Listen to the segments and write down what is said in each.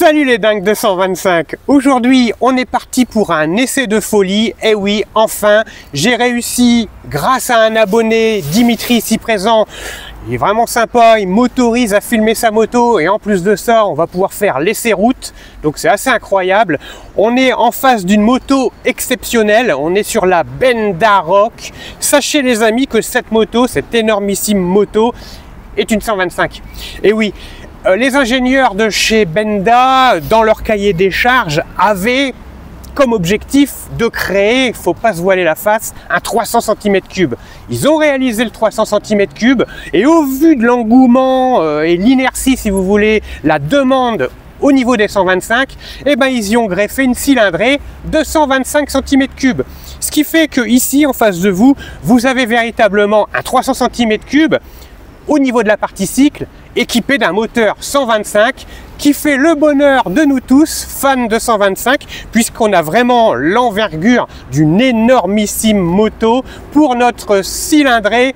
Salut les dingues de 125. Aujourd'hui, on est parti pour un essai de folie. Et oui, enfin, j'ai réussi, grâce à un abonné, Dimitri ici présent. Il est vraiment sympa, il m'autorise à filmer sa moto et en plus de ça, on va pouvoir faire l'essai route. Donc c'est assez incroyable. On est en face d'une moto exceptionnelle, on est sur la Benda Rock. Sachez les amis que cette moto, cette énormissime moto, est une 125. Et oui, les ingénieurs de chez Benda, dans leur cahier des charges, avaient comme objectif de créer, il ne faut pas se voiler la face, un 300 cm3. Ils ont réalisé le 300 cm3 et au vu de l'engouement et l'inertie, si vous voulez, la demande au niveau des 125, eh ben, ils y ont greffé une cylindrée de 125 cm3. Ce qui fait que ici, en face de vous, vous avez véritablement un 300 cm3 au niveau de la partie cycle, équipé d'un moteur 125 qui fait le bonheur de nous tous, fans de 125, puisqu'on a vraiment l'envergure d'une énormissime moto pour notre cylindrée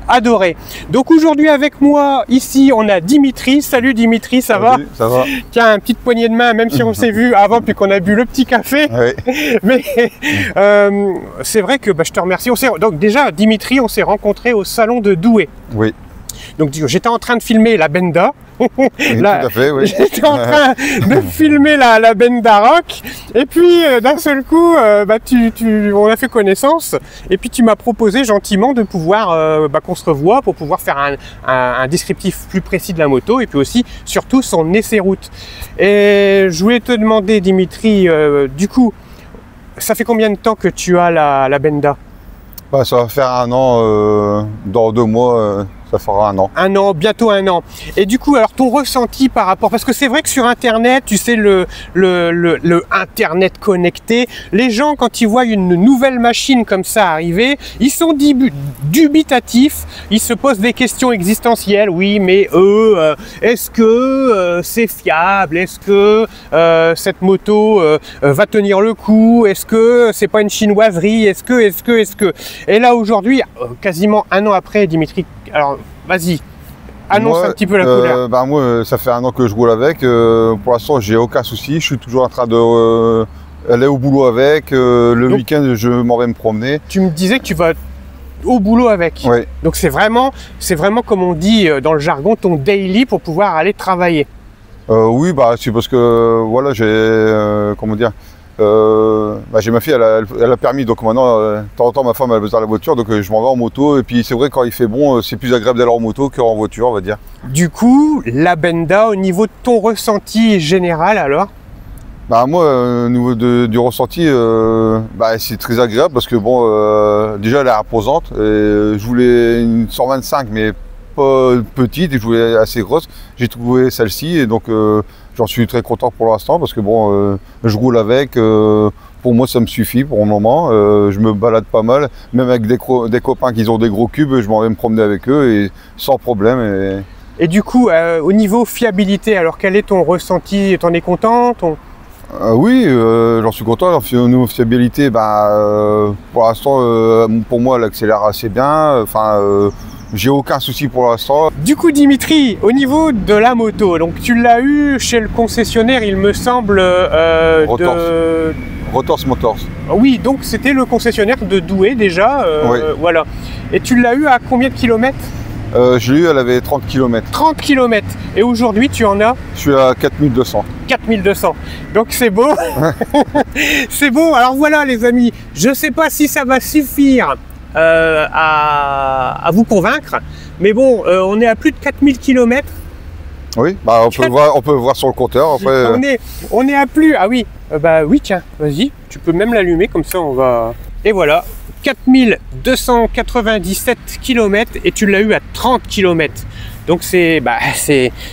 adorée. Donc aujourd'hui avec moi, ici, on a Dimitri. Salut Dimitri, ça va? Ça va. Tiens, une petite poignée de main, même si on s'est vu avant, puis qu'on a bu le petit café. Oui. Mais c'est vrai que je te remercie. Donc déjà, Dimitri, on s'est rencontrés au salon de Douai. Oui. Donc j'étais en train de filmer la Benda. Oui, là, tout à fait, oui. J'étais en train de filmer la Benda Rock. Et puis d'un seul coup, on a fait connaissance. Et puis tu m'as proposé gentiment de pouvoir qu'on se revoie pour pouvoir faire un descriptif plus précis de la moto. Et puis aussi, surtout, son essai route. Et je voulais te demander, Dimitri, du coup, ça fait combien de temps que tu as la Benda? Ça va faire un an, dans 2 mois, ça fera un an. Un an, bientôt un an. Et du coup, alors ton ressenti par rapport, parce que c'est vrai que sur Internet, tu sais, le Internet connecté, les gens, quand ils voient une nouvelle machine comme ça arriver, ils sont dubitatifs, ils se posent des questions existentielles. Oui, mais est-ce que c'est fiable? Est-ce que cette moto va tenir le coup? Est-ce que c'est pas une chinoiserie? Est-ce que... Et là, aujourd'hui, quasiment un an après, Dimitri, alors, vas-y, annonce un petit peu la couleur. Moi, ça fait un an que je roule avec. Pour l'instant, j'ai aucun souci. Je suis toujours en train de aller au boulot avec. Le week-end, je m'en vais me promener. Tu me disais que tu vas au boulot avec. Oui. Donc, c'est vraiment, comme on dit dans le jargon, ton daily pour pouvoir aller travailler. Oui, c'est parce que, voilà, j'ai, comment dire, j'ai ma fille, elle a permis, donc maintenant, de temps en temps, ma femme elle a besoin de la voiture, donc je m'en vais en moto. Et puis c'est vrai, quand il fait bon, c'est plus agréable d'aller en moto qu'en voiture, on va dire. Du coup, la Benda, au niveau de ton ressenti général, alors? Moi, au niveau du ressenti, c'est très agréable parce que bon, déjà elle est imposante. Et je voulais une 125, mais pas petite, et je voulais assez grosse. J'ai trouvé celle-ci et donc j'en suis très content pour l'instant parce que bon, je roule avec. Pour moi, ça me suffit pour le moment. Je me balade pas mal, même avec des copains qui ont des gros cubes, je m'en vais me promener avec eux et sans problème. Et du coup, au niveau fiabilité, alors quel est ton ressenti? T'en es content? Oui, j'en suis content. Au niveau fiabilité, pour l'instant, pour moi, elle accélère assez bien. J'ai aucun souci pour l'instant. Du coup, Dimitri, au niveau de la moto, donc tu l'as eu chez le concessionnaire, il me semble, Rotors Motors. Oui, donc c'était le concessionnaire de Douai déjà. Oui. Voilà. Et tu l'as eu à combien de kilomètres? Je l'ai eu, elle avait 30 km. 30 km. Et aujourd'hui, tu en as? Je suis à 4200. 4200. Donc c'est beau. C'est beau. Alors voilà les amis, je ne sais pas si ça va suffire à vous convaincre, mais bon, on est à plus de 4000 km. Oui, on peut voir sur le compteur. Après, on est à plus. Ah oui, oui, tiens, vas-y, tu peux même l'allumer comme ça, on va. Et voilà, 4297 km et tu l'as eu à 30 km. Donc c'est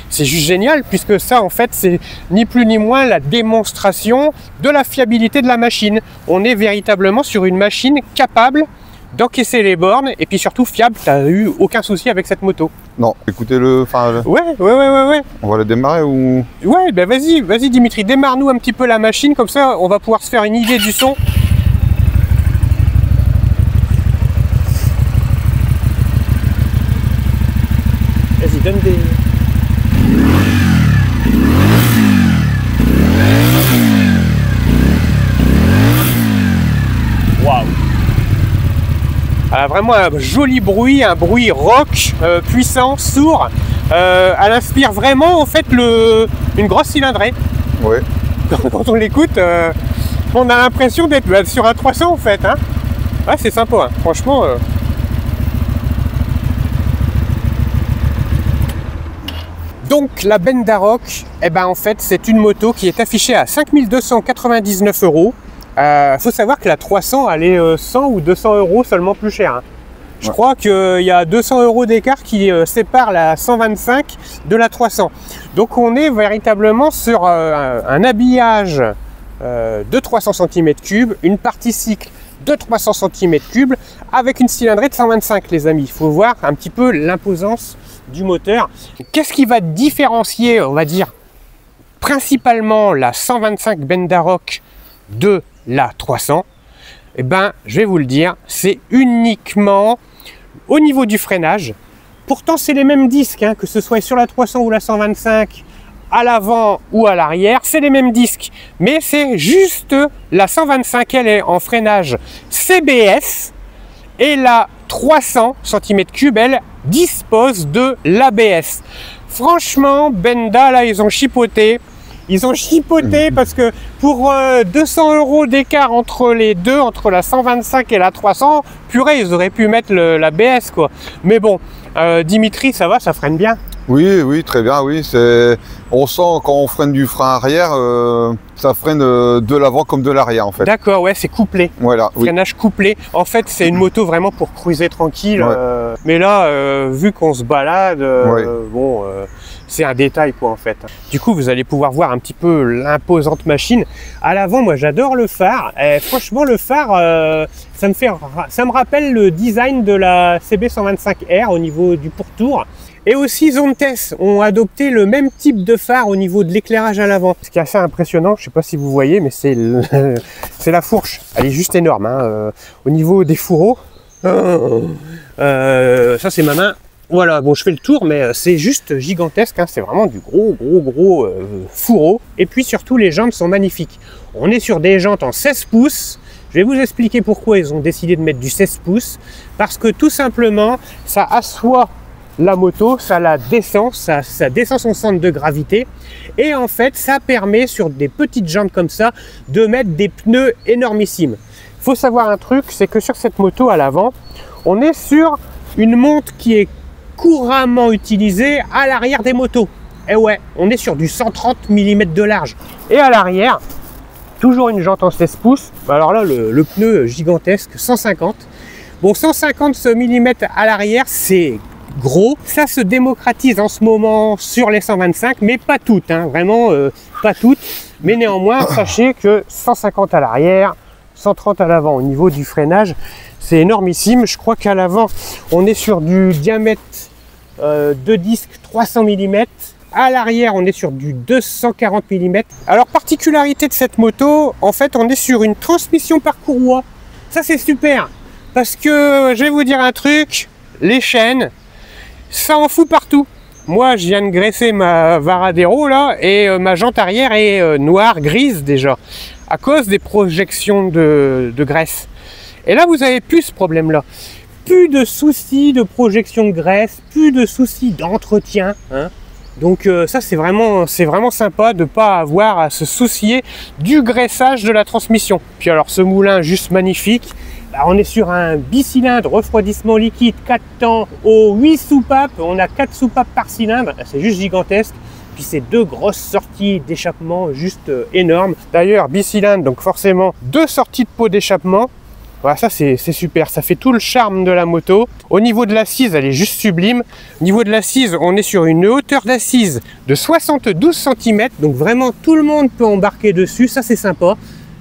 juste génial puisque ça en fait c'est ni plus ni moins la démonstration de la fiabilité de la machine. On est véritablement sur une machine capable d'encaisser les bornes et puis surtout fiable. Tu n'as eu aucun souci avec cette moto? Non, écoutez-le. Ouais. On va la démarrer ou? Ouais, vas-y Dimitri, démarre-nous un petit peu la machine, comme ça on va pouvoir se faire une idée du son. Vas-y, donne des... vraiment un joli bruit, un bruit rock, puissant, sourd. Elle inspire vraiment en fait une grosse cylindrée. Oui. Quand on l'écoute, on a l'impression d'être sur un 300 en fait. Hein. Ouais, c'est sympa, hein. Franchement. Donc la Bendarok, eh ben, en fait, c'est une moto qui est affichée à 5 299 €. Faut savoir que la 300, elle est 100 ou 200 € seulement plus chère. Hein. Je crois qu'il y a 200 € d'écart qui sépare la 125 de la 300. Donc on est véritablement sur un habillage de 300 cm3, une partie cycle de 300 cm3 avec une cylindrée de 125, les amis. Il faut voir un petit peu l'imposance du moteur. Qu'est-ce qui va différencier, on va dire, principalement la 125 Bendarok de la 300? Eh ben, je vais vous le dire, c'est uniquement au niveau du freinage. Pourtant, c'est les mêmes disques, hein, que ce soit sur la 300 ou la 125, à l'avant ou à l'arrière, c'est les mêmes disques. Mais c'est juste la 125, elle est en freinage CBS, et la 300 cm3, elle dispose de l'ABS. Franchement, Benda, là, ils ont chipoté. Ils ont chipoté parce que pour 200 € d'écart entre les deux, entre la 125 et la 300, purée, ils auraient pu mettre l'ABS, quoi. Mais bon, Dimitri, ça va, ça freine bien. Oui, oui, très bien, oui. On sent quand on freine du frein arrière, ça freine de l'avant comme de l'arrière, en fait. D'accord, ouais, c'est couplé. Voilà. Freinage couplé. En fait, c'est une moto vraiment pour cruiser tranquille. Ouais. Mais là, vu qu'on se balade, bon, c'est un détail, quoi, en fait. Du coup, vous allez pouvoir voir un petit peu l'imposante machine. À l'avant, moi, j'adore le phare. Et franchement, le phare, ça me rappelle le design de la CB125R au niveau du pourtour. Et aussi Zontes ont adopté le même type de phare au niveau de l'éclairage à l'avant. Ce qui est assez impressionnant, je ne sais pas si vous voyez, mais c'est la fourche. Elle est juste énorme. Hein. Au niveau des fourreaux, ça c'est ma main. Voilà, bon, je fais le tour, mais c'est juste gigantesque. Hein. C'est vraiment du gros fourreau. Et puis surtout, les jantes sont magnifiques. On est sur des jantes en 16 pouces. Je vais vous expliquer pourquoi ils ont décidé de mettre du 16 pouces. Parce que tout simplement, ça assoit la moto, ça la descend, ça descend son centre de gravité, et en fait ça permet sur des petites jantes comme ça de mettre des pneus énormissimes. Il faut savoir un truc, c'est que sur cette moto à l'avant, on est sur une monte qui est couramment utilisée à l'arrière des motos. Et ouais, on est sur du 130 mm de large. Et à l'arrière, toujours une jante en 16 pouces, alors là le pneu gigantesque, 150. Bon, 150 mm à l'arrière, c'est gros. Ça se démocratise en ce moment sur les 125, mais pas toutes, hein, vraiment pas toutes. Mais néanmoins, sachez que 150 à l'arrière, 130 à l'avant. Au niveau du freinage, c'est énormissime. Je crois qu'à l'avant, on est sur du diamètre de disque 300 mm. À l'arrière, on est sur du 240 mm. Alors, particularité de cette moto, en fait, on est sur une transmission par courroie. Ça, c'est super. Parce que, je vais vous dire un truc, les chaînes, ça en fout partout. Moi, je viens de graisser ma Varadero là et ma jante arrière est noire, grise déjà, à cause des projections de graisse. Et là, vous avez plus ce problème-là. Plus de soucis de projection de graisse, plus de soucis d'entretien. Hein. Donc ça, c'est vraiment sympa de ne pas avoir à se soucier du graissage de la transmission. Puis alors, ce moulin juste magnifique. On est sur un bicylindre refroidissement liquide 4 temps aux 8 soupapes. On a 4 soupapes par cylindre. C'est juste gigantesque. Puis c'est deux grosses sorties d'échappement juste énormes. D'ailleurs, bicylindre, donc forcément 2 sorties de pot d'échappement. Voilà, ça c'est super. Ça fait tout le charme de la moto. Au niveau de l'assise, elle est juste sublime. Au niveau de l'assise, on est sur une hauteur d'assise de 72 cm. Donc vraiment, tout le monde peut embarquer dessus. Ça, c'est sympa.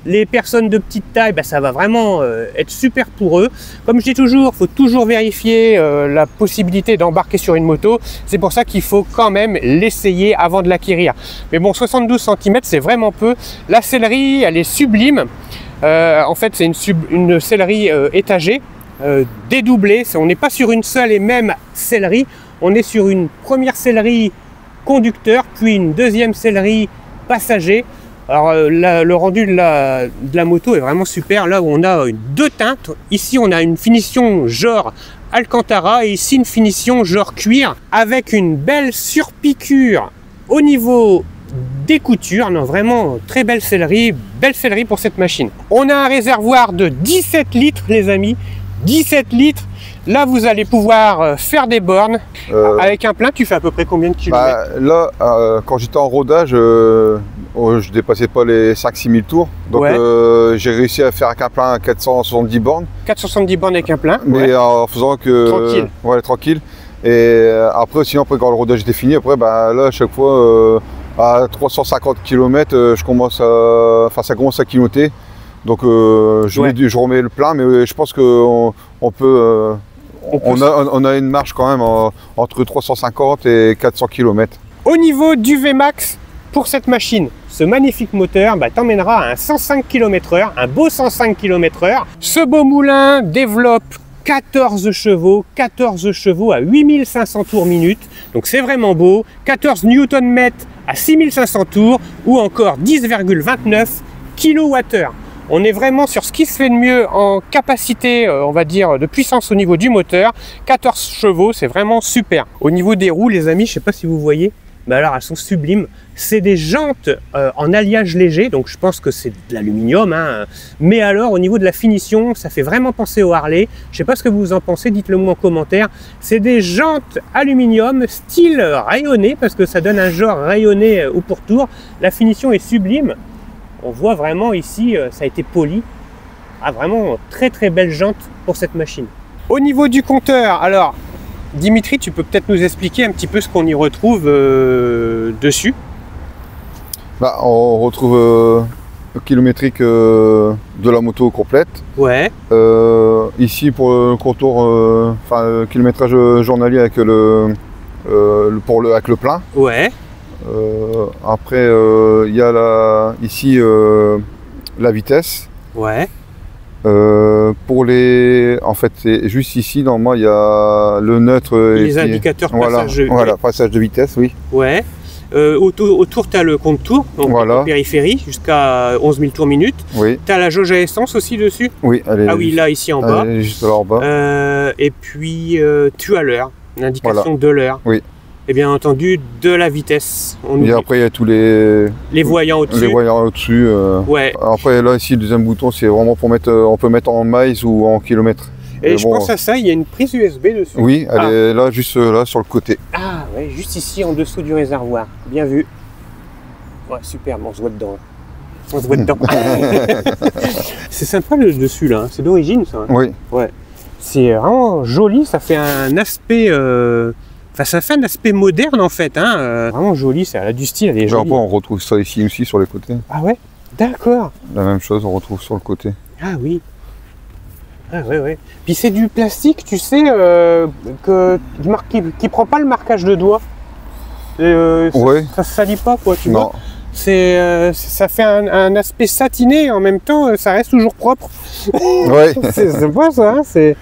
Les personnes de petite taille, ça va vraiment être super pour eux. Comme je dis toujours, il faut toujours vérifier la possibilité d'embarquer sur une moto. C'est pour ça qu'il faut quand même l'essayer avant de l'acquérir. Mais bon, 72 cm, c'est vraiment peu. La sellerie, elle est sublime. En fait, c'est une sellerie étagée, dédoublée. On n'est pas sur une seule et même sellerie. On est sur une première sellerie conducteur, puis une deuxième sellerie passager. Alors le rendu de la moto est vraiment super. Là où on a deux teintes, ici on a une finition genre Alcantara et ici une finition genre cuir avec une belle surpiqûre au niveau des coutures. Non, vraiment très belle sellerie pour cette machine. On a un réservoir de 17 litres les amis, 17 litres. Là, vous allez pouvoir faire des bornes. Avec un plein, tu fais à peu près combien de kilomètres? Là, quand j'étais en rodage, je dépassais pas les 5-6 000 tours. Donc, ouais. J'ai réussi à faire avec un plein 470 bornes. 470 bornes avec un plein. Mais ouais. En faisant que... Tranquille. Ouais, tranquille. Et après, sinon, quand le rodage était fini, après, là, à chaque fois, à 350 km, ça commence à clignoter. Donc, je remets le plein, mais je pense qu'on peut... On a une marge quand même entre 350 et 400 km. Au niveau du Vmax, pour cette machine, ce magnifique moteur t'emmènera à un 105 km/h, un beau 105 km/h. Ce beau moulin développe 14 chevaux à 8500 tours minute. Donc c'est vraiment beau. 14 Nm à 6500 tours ou encore 10,29 kWh. On est vraiment sur ce qui se fait de mieux en capacité, on va dire, de puissance au niveau du moteur. 14 chevaux, c'est vraiment super. Au niveau des roues, les amis, je ne sais pas si vous voyez, mais alors elles sont sublimes. C'est des jantes en alliage léger, donc je pense que c'est de l'aluminium. Hein. Mais alors, au niveau de la finition, ça fait vraiment penser au Harley. Je ne sais pas ce que vous en pensez, dites-le moi en commentaire. C'est des jantes aluminium, style rayonné, parce que ça donne un genre rayonné au pourtour. La finition est sublime. On voit vraiment ici, ça a été poli. Ah, vraiment très très belle jante pour cette machine. Au niveau du compteur, alors Dimitri, tu peux peut-être nous expliquer un petit peu ce qu'on y retrouve dessus? On retrouve le kilométrique de la moto complète. Ouais. Ici pour le contour, le kilométrage journalier avec avec le plein. Ouais. Après, il y a ici la vitesse. Ouais. Pour les... En fait, c'est juste ici, normalement, il y a le neutre. Les indicateurs passage de vitesse, oui. Ouais. Autour, tu as le compte-tours, donc la périphérie, jusqu'à 11 000 tours minute. Oui. Tu as la jauge à essence aussi dessus. Oui, oui, là, ici en bas. Juste là en bas. Et puis, tu as l'heure, l'indication de l'heure. Oui. Et bien entendu de la vitesse. Et après il y a tous les voyants au-dessus. Les voyants au-dessus. Ouais. Après là ici le deuxième bouton c'est vraiment pour mettre, on peut mettre en miles ou en kilomètres. Et je pense à ça, il y a une prise USB dessus. Oui, elle est là, juste là sur le côté. Ah ouais, juste ici en dessous du réservoir. Bien vu. Ouais, super, on se voit dedans. On se voit dedans. C'est sympa le dessus là, c'est d'origine ça. Oui. Ouais. C'est vraiment joli, ça fait un aspect. Ça fait un aspect moderne en fait, hein. Vraiment joli, ça a du style, elle est jolie. On retrouve ça ici aussi sur les côtés. Ah ouais? D'accord. La même chose, on retrouve sur le côté. Ah oui. Ah ouais, ouais. Puis c'est du plastique, tu sais, qui prend pas le marquage de doigt. Ouais. Ça se salit pas quoi, tu vois. Ça fait un aspect satiné et en même temps, ça reste toujours propre. Ouais. C'est sympa ça, hein.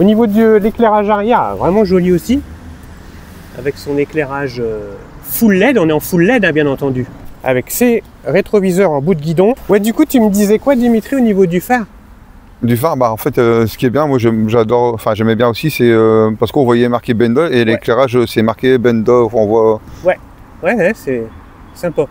Au niveau de l'éclairage arrière, vraiment joli aussi. Avec son éclairage full LED, on est en full LED hein, bien entendu. Avec ses rétroviseurs en bout de guidon. Ouais, du coup, tu me disais quoi, Dimitri, au niveau du phare? Du phare, en fait, ce qui est bien, moi j'adore, j'aimais bien aussi, c'est parce qu'on voyait marqué Bendel et l'éclairage c'est marqué Bendel, on voit. Ouais, c'est sympa.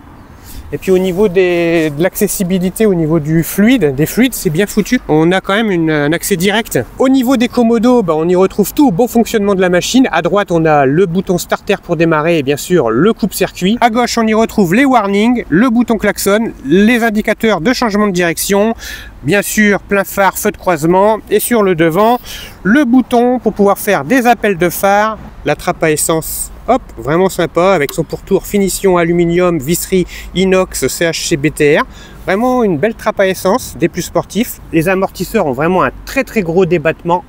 Et puis au niveau de l'accessibilité, au niveau des fluides, c'est bien foutu. On a quand même un accès direct. Au niveau des commodos, on y retrouve tout au bon fonctionnement de la machine. À droite, on a le bouton starter pour démarrer et bien sûr le coupe-circuit. À gauche, on y retrouve les warnings, le bouton klaxon, les indicateurs de changement de direction, bien sûr plein phare, feu de croisement et sur le devant, le bouton pour pouvoir faire des appels de phare, la trappe à essence. Hop, vraiment sympa avec son pourtour finition aluminium, visserie inox, CHC BTR. Vraiment une belle trappe à essence, des plus sportifs. Les amortisseurs ont vraiment un très très gros débattement.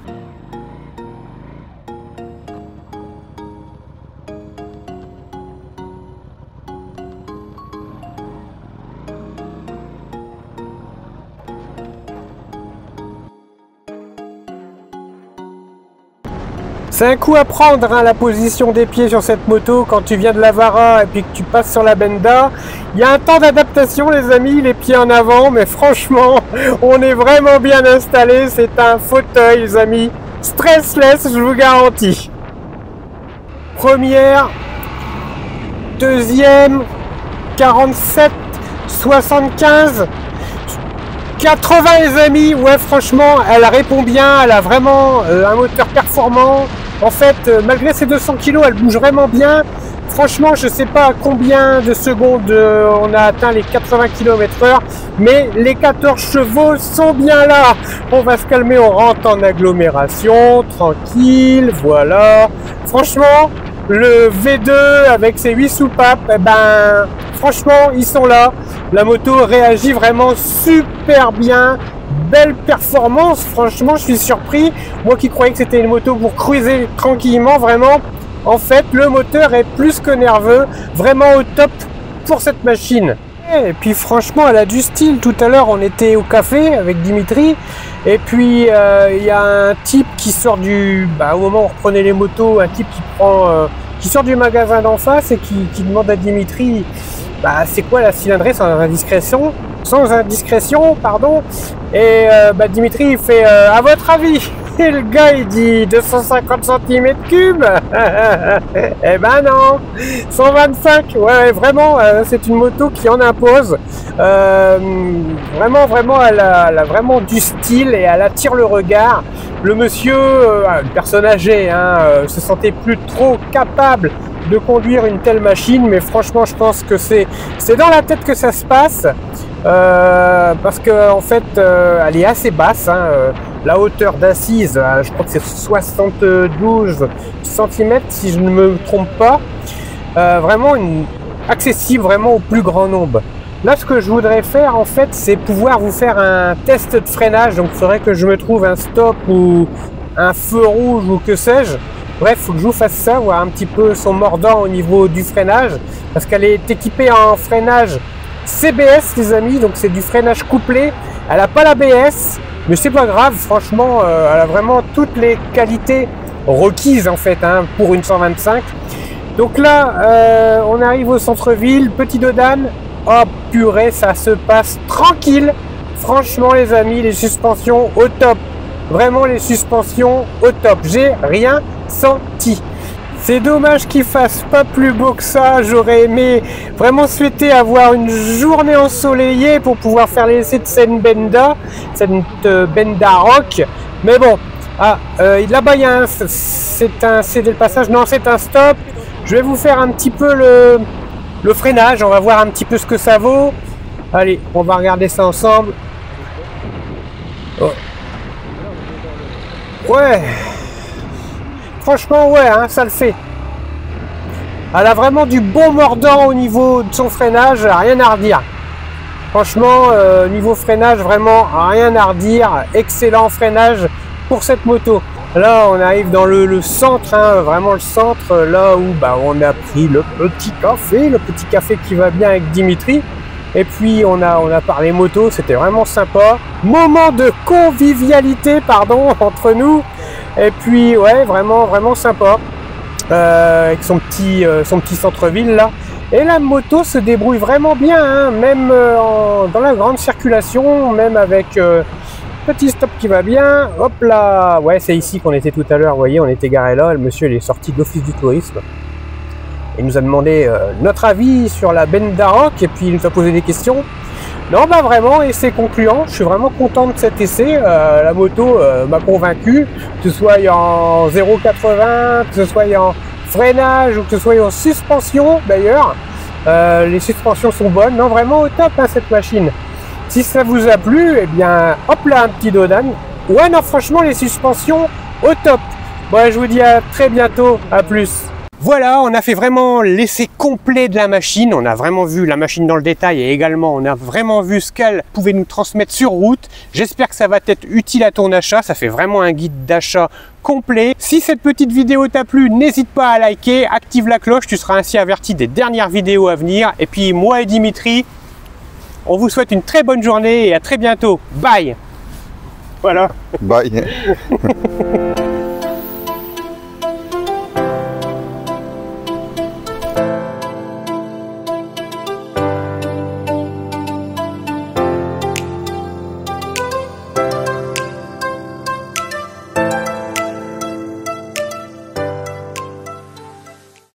C'est un coup à prendre, hein, la position des pieds sur cette moto quand tu viens de la Vara et puis que tu passes sur la Benda. Il y a un temps d'adaptation les amis, les pieds en avant, mais franchement, on est vraiment bien installé. C'est un fauteuil les amis, stressless, je vous garantis. Première, deuxième, 47, 75, 80 les amis. Ouais, franchement, elle répond bien, elle a vraiment un moteur performant. En fait, malgré ses 200 kg, elle bouge vraiment bien. Franchement, je sais pas à combien de secondes on a atteint les 80 km/h, mais les 14 chevaux sont bien là. On va se calmer, on rentre en agglomération, tranquille, voilà. Franchement, le V2 avec ses 8 soupapes, eh ben, franchement, ils sont là. La moto réagit vraiment super bien. Belle performance, franchement, je suis surpris. Moi qui croyais que c'était une moto pour cruiser tranquillement, vraiment. En fait, le moteur est plus que nerveux, vraiment au top pour cette machine. Et puis franchement, elle a du style. Tout à l'heure, on était au café avec Dimitri. Et puis, il y a un type qui sort du... au moment où on reprenait les motos, un type qui sort du magasin d'en face et qui demande à Dimitri, c'est quoi la cylindrée sans indiscrétion? Pardon. Et Dimitri, il fait, à votre avis? Et le gars, il dit 250 cm3. Eh ben non, 125. Ouais, vraiment, c'est une moto qui en impose. Vraiment, elle a vraiment du style et elle attire le regard. Le monsieur, une personne âgée, se sentait plus trop capable de conduire une telle machine, mais franchement, je pense que c'est dans la tête que ça se passe. Parce que en fait, elle est assez basse. La hauteur d'assise, je crois que c'est 72 cm si je ne me trompe pas. Vraiment accessible vraiment au plus grand nombre. Là, ce que je voudrais faire en fait, c'est pouvoir vous faire un test de freinage. Donc, il faudrait que je me trouve un stop ou un feu rouge ou que sais-je. Bref, il faut que je vous fasse ça, voir un petit peu son mordant au niveau du freinage, parce qu'elle est équipée en freinage CBS les amis, donc c'est du freinage couplé. Elle n'a pas l'ABS, mais c'est pas grave, franchement, elle a vraiment toutes les qualités requises en fait pour une 125. Donc là, on arrive au centre-ville, Petit Dodane. Oh purée, ça se passe tranquille. Franchement les amis, les suspensions au top. Vraiment les suspensions au top. J'ai rien senti. C'est dommage qu'il fasse pas plus beau que ça. J'aurais aimé vraiment souhaiter avoir une journée ensoleillée pour pouvoir faire l'essai de cette Benda Rock. Mais bon, là-bas il y a c'est un céder le passage. Non, c'est un stop. Je vais vous faire un petit peu le freinage. On va voir un petit peu ce que ça vaut. Allez, on va regarder ça ensemble. Oh. Ouais. Franchement, ouais, ça le fait. Elle a vraiment du bon mordant au niveau de son freinage, rien à redire. Franchement, niveau freinage, vraiment rien à redire. Excellent freinage pour cette moto. Là, on arrive dans le centre, vraiment le centre, là où on a pris le petit café qui va bien avec Dimitri. Et puis, on a parlé moto, c'était vraiment sympa. Moment de convivialité, entre nous. Et puis, ouais, vraiment sympa. Avec son petit centre-ville, là. Et la moto se débrouille vraiment bien, même dans la grande circulation, même avec... petit stop qui va bien, hop là, ouais c'est ici qu'on était tout à l'heure, vous voyez, on était garé là, le monsieur il est sorti de l'office du tourisme. Il nous a demandé notre avis sur la Benda Rock et puis il nous a posé des questions. Non vraiment, et c'est concluant, je suis vraiment content de cet essai, la moto m'a convaincu, que ce soit en 0,80, que ce soit en freinage ou que ce soit en suspension d'ailleurs, les suspensions sont bonnes, non vraiment au top cette machine. Si ça vous a plu, eh bien, hop là, un petit Dodane. Ouais, non, franchement, les suspensions, au top. Bon, je vous dis à très bientôt, à plus. Voilà, on a fait vraiment l'essai complet de la machine. On a vraiment vu la machine dans le détail et également, on a vraiment vu ce qu'elle pouvait nous transmettre sur route. J'espère que ça va être utile à ton achat. Ça fait vraiment un guide d'achat complet. Si cette petite vidéo t'a plu, n'hésite pas à liker, active la cloche. Tu seras ainsi averti des dernières vidéos à venir. Et puis, moi et Dimitri, on vous souhaite une très bonne journée et à très bientôt. Bye. Voilà. Bye.